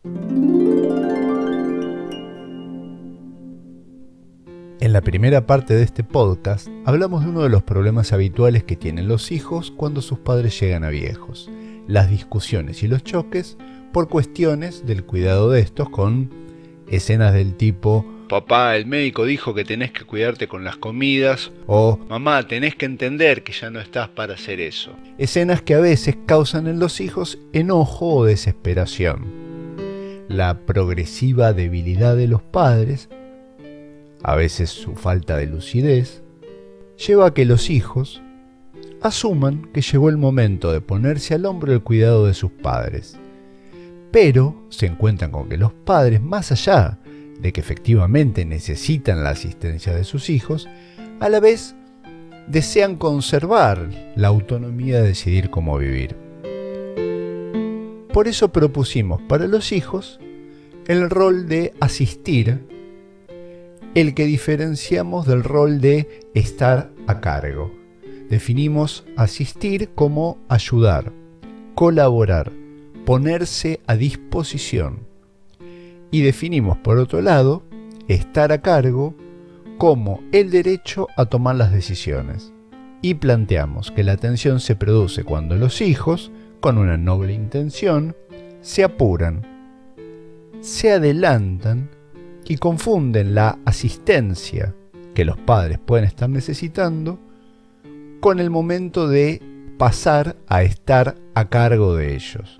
En la primera parte de este podcast hablamos de uno de los problemas habituales que tienen los hijos cuando sus padres llegan a viejos, las discusiones y los choques por cuestiones del cuidado de estos, con escenas del tipo: papá, el médico dijo que tenés que cuidarte con las comidas, o mamá, tenés que entender que ya no estás para hacer eso. Escenas que a veces causan en los hijos enojo o desesperación. La progresiva debilidad de los padres, a veces su falta de lucidez, lleva a que los hijos asuman que llegó el momento de ponerse al hombro el cuidado de sus padres. Pero se encuentran con que los padres, más allá de que efectivamente necesitan la asistencia de sus hijos, a la vez desean conservar la autonomía de decidir cómo vivir. Por eso propusimos para los hijos el rol de asistir, el que diferenciamos del rol de estar a cargo. Definimos asistir como ayudar, colaborar, ponerse a disposición. Y definimos, por otro lado, estar a cargo como el derecho a tomar las decisiones. Y planteamos que la tensión se produce cuando los hijos, con una noble intención, se apuran, se adelantan y confunden la asistencia que los padres pueden estar necesitando con el momento de pasar a estar a cargo de ellos.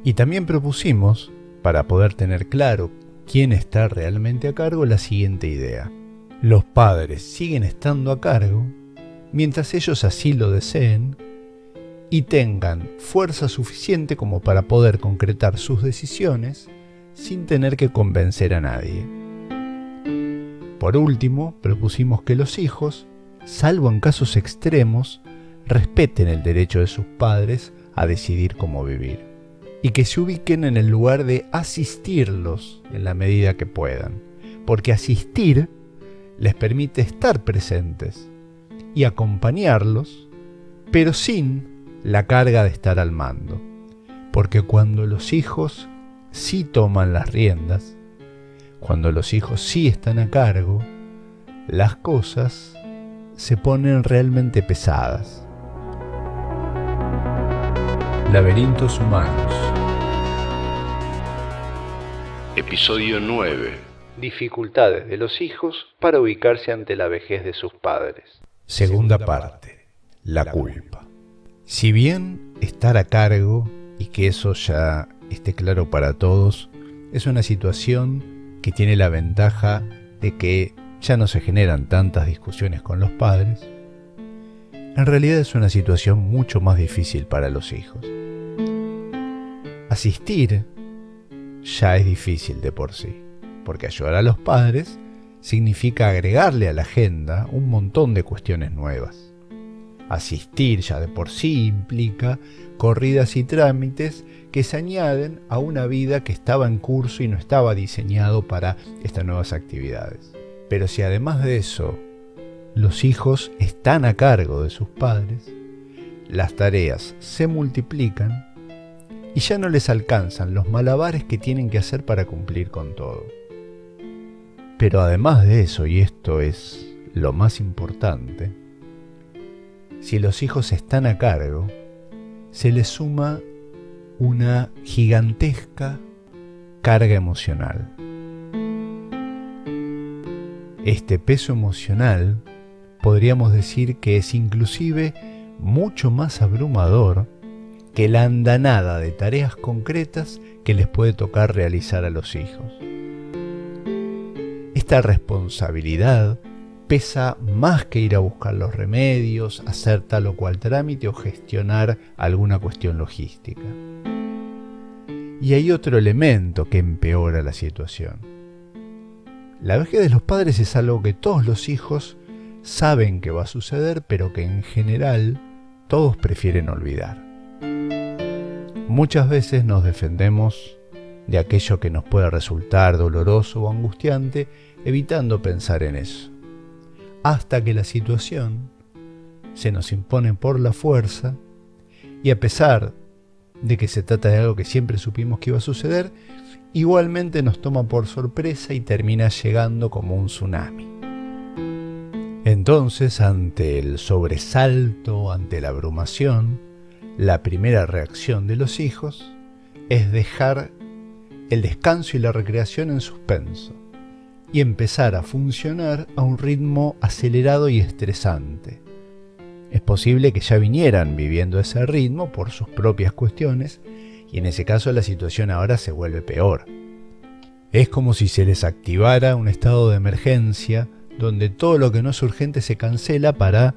Y también propusimos, para poder tener claro quién está realmente a cargo, la siguiente idea: los padres siguen estando a cargo mientras ellos así lo deseen y tengan fuerza suficiente como para poder concretar sus decisiones sin tener que convencer a nadie. Por último, propusimos que los hijos, salvo en casos extremos, respeten el derecho de sus padres a decidir cómo vivir, y que se ubiquen en el lugar de asistirlos en la medida que puedan, porque asistir les permite estar presentes y acompañarlos, pero sin la carga de estar al mando, porque cuando los hijos sí toman las riendas, cuando los hijos sí están a cargo, las cosas se ponen realmente pesadas. Laberintos humanos. Episodio 9. Dificultades de los hijos para ubicarse ante la vejez de sus padres. Segunda parte. La culpa. Si bien estar a cargo, y que eso ya esté claro para todos, es una situación que tiene la ventaja de que ya no se generan tantas discusiones con los padres, en realidad es una situación mucho más difícil para los hijos. Asistir ya es difícil de por sí, porque ayudar a los padres significa agregarle a la agenda un montón de cuestiones nuevas. Asistir ya de por sí implica corridas y trámites que se añaden a una vida que estaba en curso y no estaba diseñado para estas nuevas actividades. Pero si además de eso los hijos están a cargo de sus padres, las tareas se multiplican y ya no les alcanzan los malabares que tienen que hacer para cumplir con todo. Pero además de eso, y esto es lo más importante, si los hijos están a cargo, se les suma una gigantesca carga emocional. Este peso emocional podríamos decir que es inclusive mucho más abrumador que la andanada de tareas concretas que les puede tocar realizar a los hijos. Esta responsabilidad pesa más que ir a buscar los remedios, hacer tal o cual trámite o gestionar alguna cuestión logística. Y hay otro elemento que empeora la situación. La vejez de los padres es algo que todos los hijos saben que va a suceder, pero que en general todos prefieren olvidar. Muchas veces nos defendemos de aquello que nos pueda resultar doloroso o angustiante, evitando pensar en eso, hasta que la situación se nos impone por la fuerza y, a pesar de que se trata de algo que siempre supimos que iba a suceder, igualmente nos toma por sorpresa y termina llegando como un tsunami. Entonces, ante el sobresalto, ante la abrumación, la primera reacción de los hijos es dejar el descanso y la recreación en suspenso y empezar a funcionar a un ritmo acelerado y estresante. Es posible que ya vinieran viviendo ese ritmo por sus propias cuestiones y en ese caso la situación ahora se vuelve peor. Es como si se les activara un estado de emergencia donde todo lo que no es urgente se cancela para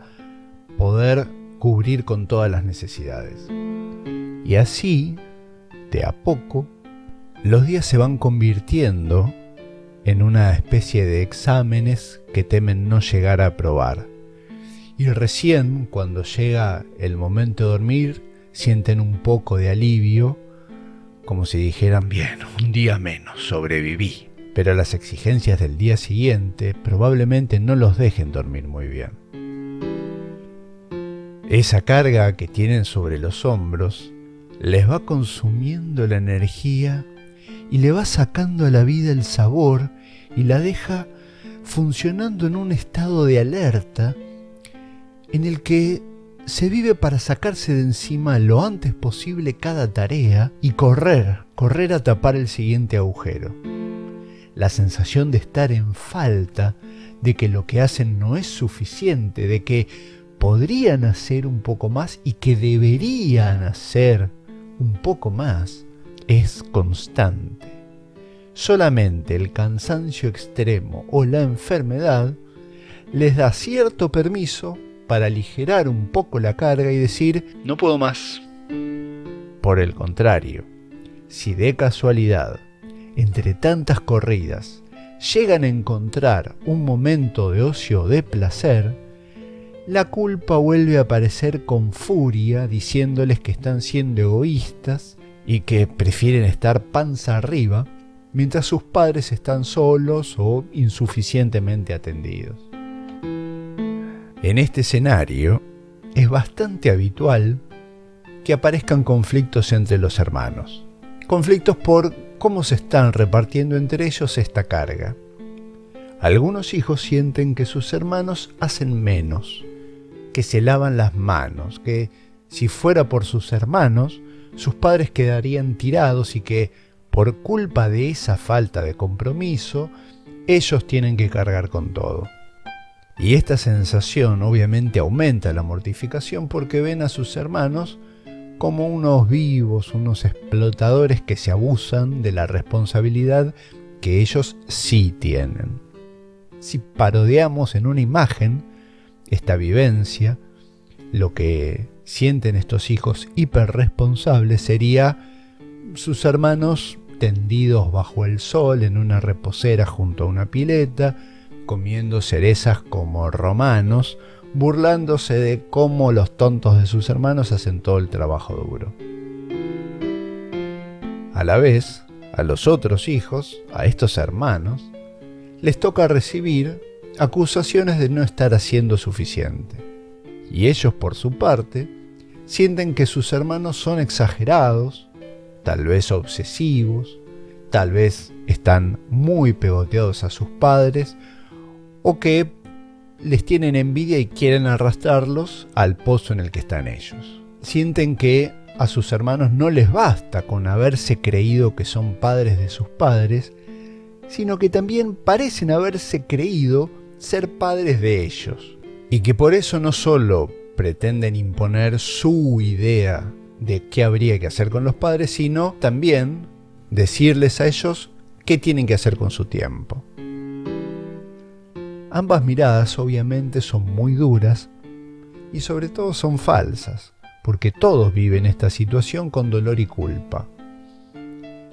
poder cubrir con todas las necesidades. Y así, de a poco, los días se van convirtiendo en una especie de exámenes que temen no llegar a aprobar. Y recién, cuando llega el momento de dormir, sienten un poco de alivio, como si dijeran, bien, un día menos, sobreviví. Pero las exigencias del día siguiente probablemente no los dejen dormir muy bien. Esa carga que tienen sobre los hombros les va consumiendo la energía y le va sacando a la vida el sabor y la deja funcionando en un estado de alerta en el que se vive para sacarse de encima lo antes posible cada tarea y correr a tapar el siguiente agujero. La sensación de estar en falta, de que lo que hacen no es suficiente, de que podrían hacer un poco más y que deberían hacer un poco más, es constante. Solamente el cansancio extremo o la enfermedad les da cierto permiso para aligerar un poco la carga y decir, no puedo más. Por el contrario, si de casualidad, entre tantas corridas, llegan a encontrar un momento de ocio o de placer, la culpa vuelve a aparecer con furia diciéndoles que están siendo egoístas y que prefieren estar panza arriba mientras sus padres están solos o insuficientemente atendidos. En este escenario es bastante habitual que aparezcan conflictos entre los hermanos. Conflictos por cómo se están repartiendo entre ellos esta carga. Algunos hijos sienten que sus hermanos hacen menos, que se lavan las manos, que si fuera por sus hermanos, sus padres quedarían tirados y que, por culpa de esa falta de compromiso, ellos tienen que cargar con todo. Y esta sensación obviamente aumenta la mortificación porque ven a sus hermanos como unos vivos, unos explotadores que se abusan de la responsabilidad que ellos sí tienen. Si parodiamos en una imagen esta vivencia, lo que sienten estos hijos hiperresponsables sería sus hermanos tendidos bajo el sol en una reposera junto a una pileta, comiendo cerezas como romanos, burlándose de cómo los tontos de sus hermanos hacen todo el trabajo duro. A la vez, a los otros hijos, a estos hermanos, les toca recibir acusaciones de no estar haciendo suficiente. Y ellos, por su parte, sienten que sus hermanos son exagerados, tal vez obsesivos, tal vez están muy pegoteados a sus padres, o que les tienen envidia y quieren arrastrarlos al pozo en el que están ellos. Sienten que a sus hermanos no les basta con haberse creído que son padres de sus padres, sino que también parecen haberse creído ser padres de ellos. Y que por eso no solo pretenden imponer su idea de qué habría que hacer con los padres, sino también decirles a ellos qué tienen que hacer con su tiempo. Ambas miradas obviamente son muy duras y sobre todo son falsas, porque todos viven esta situación con dolor y culpa.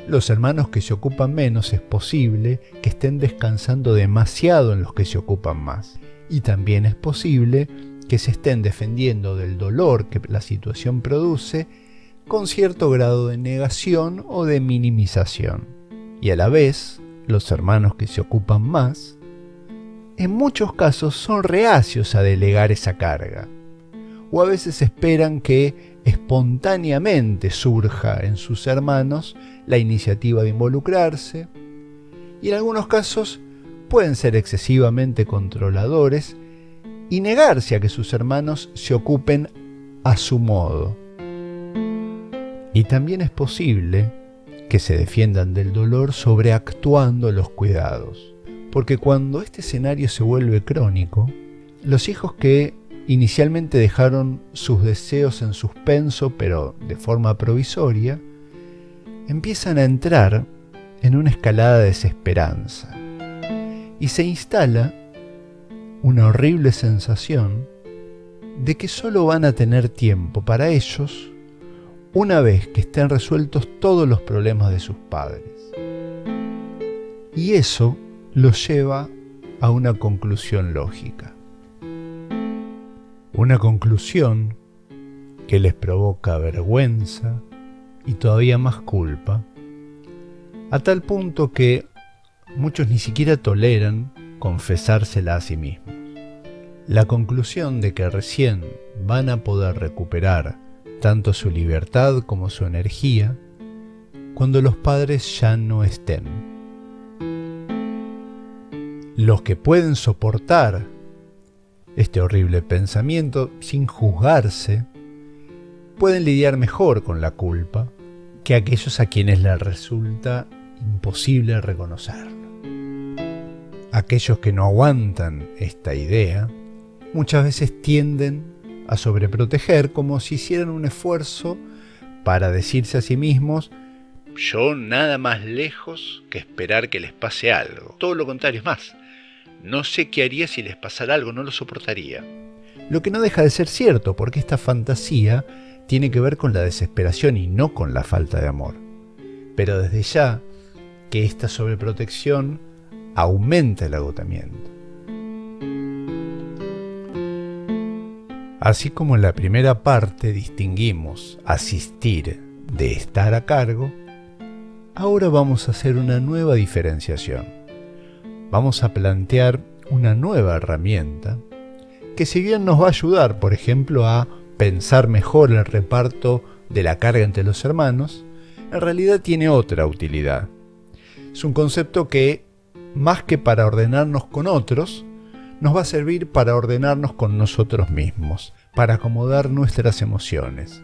Los hermanos que se ocupan menos es posible que estén descansando demasiado en los que se ocupan más. Y también es posible que se estén defendiendo del dolor que la situación produce con cierto grado de negación o de minimización. Y a la vez, los hermanos que se ocupan más, en muchos casos son reacios a delegar esa carga, o a veces esperan que espontáneamente surja en sus hermanos la iniciativa de involucrarse y en algunos casos pueden ser excesivamente controladores y negarse a que sus hermanos se ocupen a su modo. Y también es posible que se defiendan del dolor sobreactuando los cuidados, porque cuando este escenario se vuelve crónico, los hijos que inicialmente dejaron sus deseos en suspenso, pero de forma provisoria, empiezan a entrar en una escalada de desesperanza y se instala una horrible sensación de que solo van a tener tiempo para ellos una vez que estén resueltos todos los problemas de sus padres. Y eso los lleva a una conclusión lógica. Una conclusión que les provoca vergüenza y todavía más culpa, a tal punto que muchos ni siquiera toleran confesársela a sí mismos. La conclusión de que recién van a poder recuperar tanto su libertad como su energía cuando los padres ya no estén. Los que pueden soportar este horrible pensamiento sin juzgarse pueden lidiar mejor con la culpa que aquellos a quienes les resulta imposible reconocerlo. Aquellos que no aguantan esta idea muchas veces tienden a sobreproteger como si hicieran un esfuerzo para decirse a sí mismos: yo nada más lejos que esperar que les pase algo. Todo lo contrario, es más, no sé qué haría si les pasara algo, no lo soportaría. Lo que no deja de ser cierto, porque esta fantasía tiene que ver con la desesperación y no con la falta de amor. Pero desde ya que esta sobreprotección aumenta el agotamiento. Así como en la primera parte distinguimos asistir de estar a cargo, ahora vamos a hacer una nueva diferenciación. Vamos a plantear una nueva herramienta que, si bien nos va a ayudar, por ejemplo, a pensar mejor el reparto de la carga entre los hermanos, en realidad tiene otra utilidad. Es un concepto que, más que para ordenarnos con otros, nos va a servir para ordenarnos con nosotros mismos, para acomodar nuestras emociones,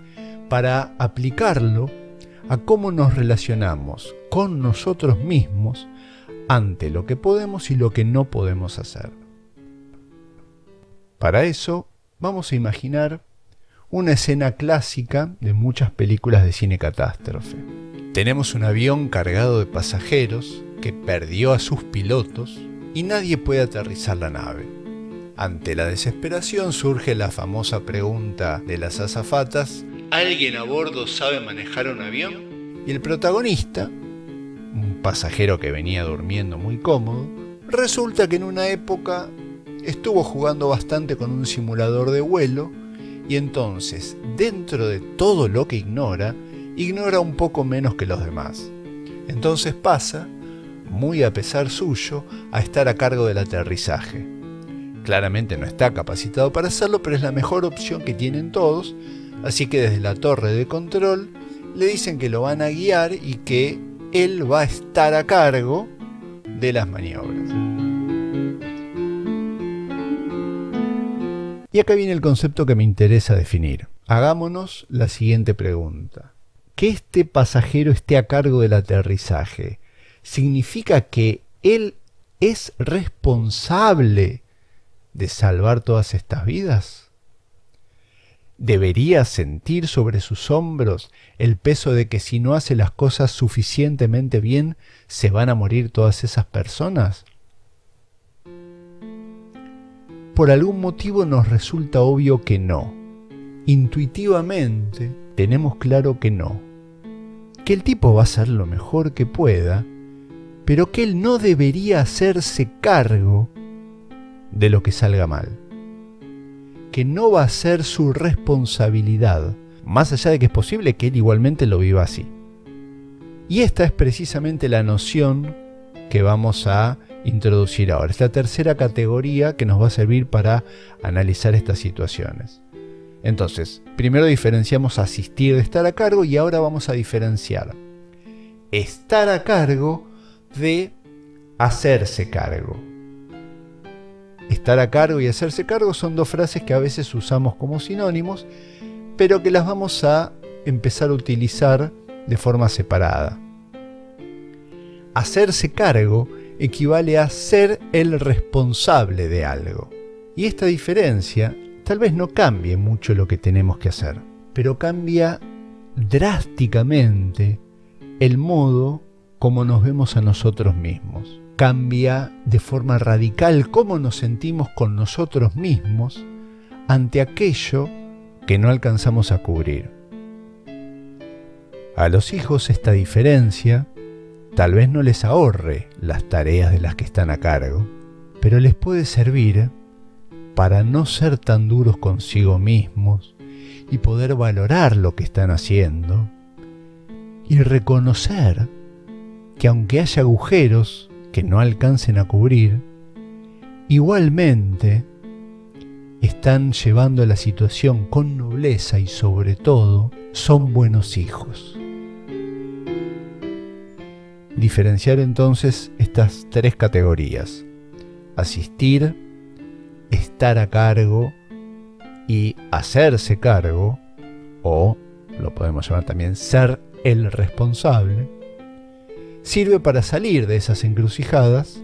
para aplicarlo a cómo nos relacionamos con nosotros mismos ante lo que podemos y lo que no podemos hacer. Para eso vamos a imaginar una escena clásica de muchas películas de cine catástrofe. Tenemos un avión cargado de pasajeros que perdió a sus pilotos y nadie puede aterrizar la nave. Ante la desesperación surge la famosa pregunta de las azafatas: ¿alguien a bordo sabe manejar un avión? Y el protagonista, un pasajero que venía durmiendo muy cómodo, resulta que en una época estuvo jugando bastante con un simulador de vuelo y entonces, dentro de todo lo que ignora un poco menos que los demás. Entonces pasa, muy a pesar suyo, a estar a cargo del aterrizaje. Claramente no está capacitado para hacerlo, pero es la mejor opción que tienen todos, así que desde la torre de control le dicen que lo van a guiar y que él va a estar a cargo de las maniobras. Y acá viene el concepto que me interesa definir. Hagámonos la siguiente pregunta. Que este pasajero esté a cargo del aterrizaje, ¿significa que él es responsable de salvar todas estas vidas? ¿Debería sentir sobre sus hombros el peso de que si no hace las cosas suficientemente bien, se van a morir todas esas personas? Por algún motivo nos resulta obvio que no. Intuitivamente tenemos claro que no. Que el tipo va a hacer lo mejor que pueda, pero que él no debería hacerse cargo de lo que salga mal. Que no va a ser su responsabilidad, más allá de que es posible que él igualmente lo viva así. Y esta es precisamente la noción que vamos a introducir ahora. Es la tercera categoría que nos va a servir para analizar estas situaciones. Entonces, primero diferenciamos asistir de estar a cargo y ahora vamos a diferenciar estar a cargo de hacerse cargo. Estar a cargo y hacerse cargo son dos frases que a veces usamos como sinónimos, pero que las vamos a empezar a utilizar de forma separada. Hacerse cargo equivale a ser el responsable de algo. Y esta diferencia tal vez no cambie mucho lo que tenemos que hacer, pero cambia drásticamente el modo como nos vemos a nosotros mismos. Cambia de forma radical cómo nos sentimos con nosotros mismos ante aquello que no alcanzamos a cubrir. A los hijos esta diferencia tal vez no les ahorre las tareas de las que están a cargo, pero les puede servir para no ser tan duros consigo mismos y poder valorar lo que están haciendo y reconocer que aunque haya agujeros que no alcancen a cubrir, igualmente están llevando la situación con nobleza y sobre todo son buenos hijos. Diferenciar entonces estas tres categorías: asistir, estar a cargo y hacerse cargo, o lo podemos llamar también ser el responsable, sirve para salir de esas encrucijadas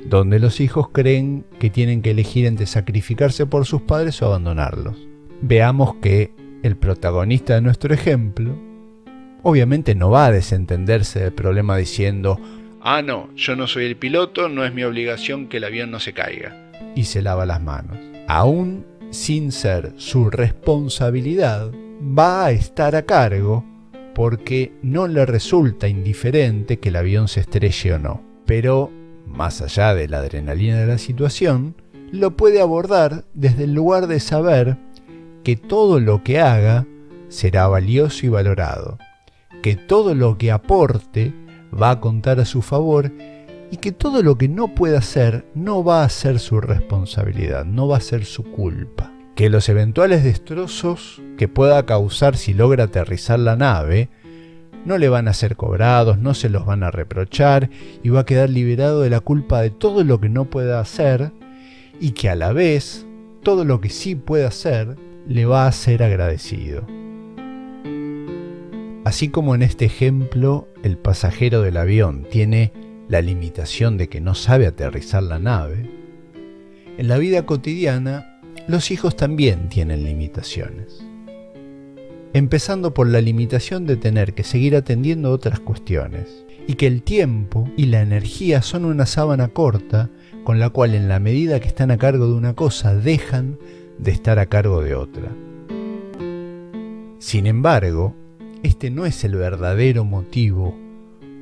donde los hijos creen que tienen que elegir entre sacrificarse por sus padres o abandonarlos. Veamos que el protagonista de nuestro ejemplo obviamente no va a desentenderse del problema diciendo: ah, no, yo no soy el piloto, no es mi obligación que el avión no se caiga, y se lava las manos. Aún sin ser su responsabilidad, va a estar a cargo porque no le resulta indiferente que el avión se estrelle o no. Pero, más allá de la adrenalina de la situación, lo puede abordar desde el lugar de saber que todo lo que haga será valioso y valorado, que todo lo que aporte va a contar a su favor y que todo lo que no pueda hacer no va a ser su responsabilidad, no va a ser su culpa. Que los eventuales destrozos que pueda causar si logra aterrizar la nave no le van a ser cobrados, no se los van a reprochar y va a quedar liberado de la culpa de todo lo que no pueda hacer, y que a la vez todo lo que sí puede hacer le va a ser agradecido. Así como en este ejemplo el pasajero del avión tiene la limitación de que no sabe aterrizar la nave, en la vida cotidiana los hijos también tienen limitaciones. Empezando por la limitación de tener que seguir atendiendo otras cuestiones, y que el tiempo y la energía son una sábana corta con la cual en la medida que están a cargo de una cosa dejan de estar a cargo de otra. Sin embargo, este no es el verdadero motivo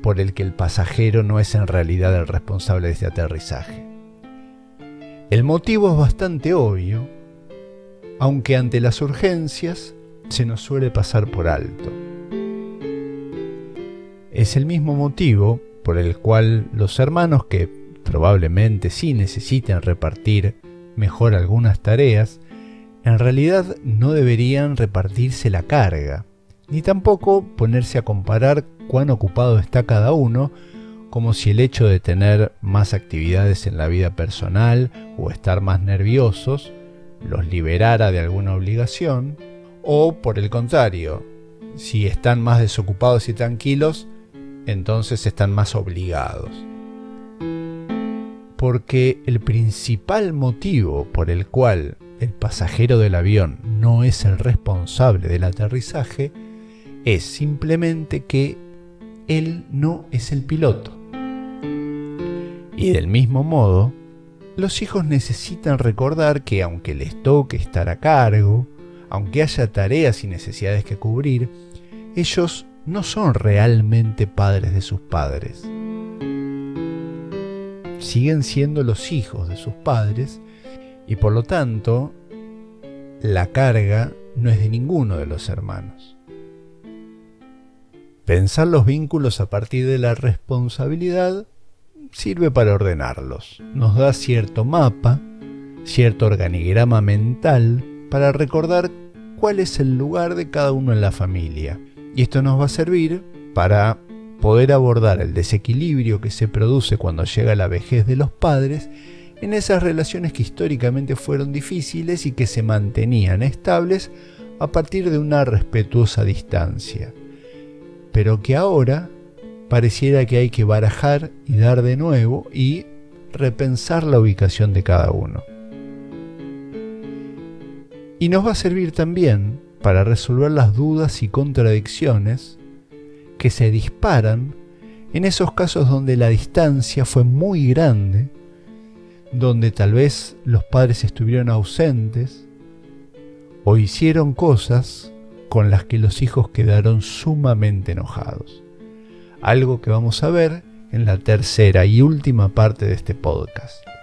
por el que el pasajero no es en realidad el responsable de este aterrizaje. El motivo es bastante obvio, aunque ante las urgencias se nos suele pasar por alto. Es el mismo motivo por el cual los hermanos que probablemente sí necesiten repartir mejor algunas tareas, en realidad no deberían repartirse la carga, ni tampoco ponerse a comparar cuán ocupado está cada uno, como si el hecho de tener más actividades en la vida personal o estar más nerviosos los liberara de alguna obligación, o por el contrario, si están más desocupados y tranquilos, entonces están más obligados. Porque el principal motivo por el cual el pasajero del avión no es el responsable del aterrizaje es simplemente que él no es el piloto. Y del mismo modo, los hijos necesitan recordar que aunque les toque estar a cargo, aunque haya tareas y necesidades que cubrir, ellos no son realmente padres de sus padres. Siguen siendo los hijos de sus padres y por lo tanto la carga no es de ninguno de los hermanos. Pensar los vínculos a partir de la responsabilidad sirve para ordenarlos. Nos da cierto mapa, cierto organigrama mental para recordar cuál es el lugar de cada uno en la familia. Y esto nos va a servir para poder abordar el desequilibrio que se produce cuando llega la vejez de los padres en esas relaciones que históricamente fueron difíciles y que se mantenían estables a partir de una respetuosa distancia, pero que ahora pareciera que hay que barajar y dar de nuevo y repensar la ubicación de cada uno. Y nos va a servir también para resolver las dudas y contradicciones que se disparan en esos casos donde la distancia fue muy grande, donde tal vez los padres estuvieron ausentes o hicieron cosas con las que los hijos quedaron sumamente enojados. Algo que vamos a ver en la tercera y última parte de este podcast.